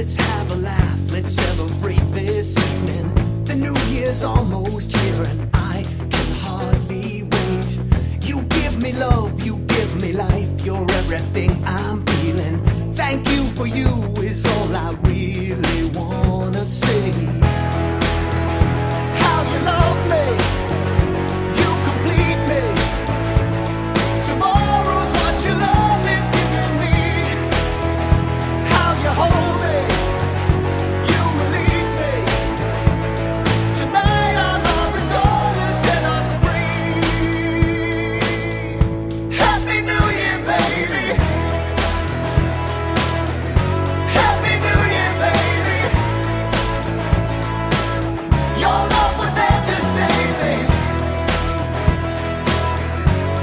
let's have a laugh, let's celebrate this evening. The new year's almost here and I can hardly wait. You give me love, you give me life, you're everything I'm feeling. Thank you for you is all I really wanna say. How you love me, you complete me. Tomorrow's what your love is giving me. How you hold me, you release me. Tonight our love is gonna set us free. Happy New Year, baby. Happy New Year, baby. Your love was there to save me.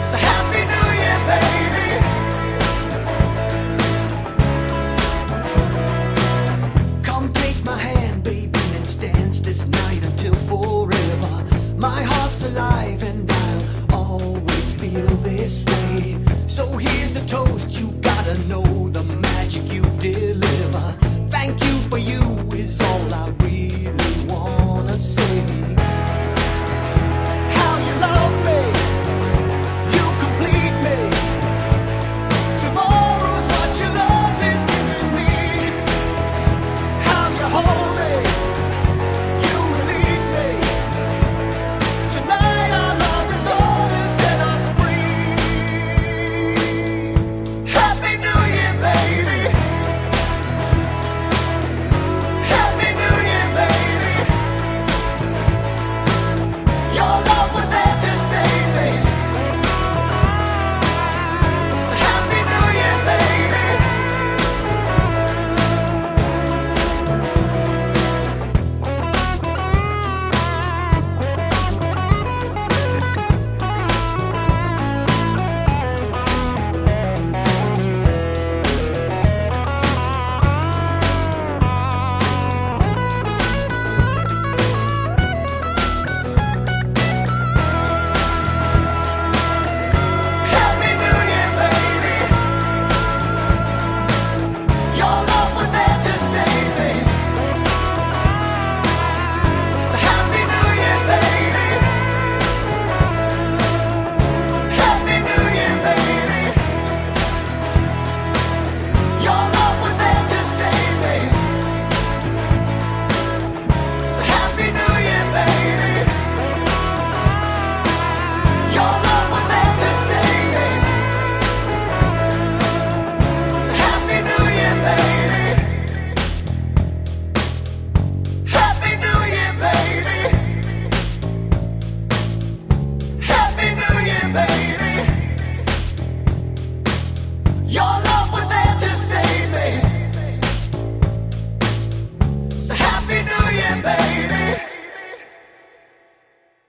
So Happy New Year, baby. Come take my hand, baby, let's dance this night until forever. My heart's alive and I'll always feel this way. So here's a toast, you gotta know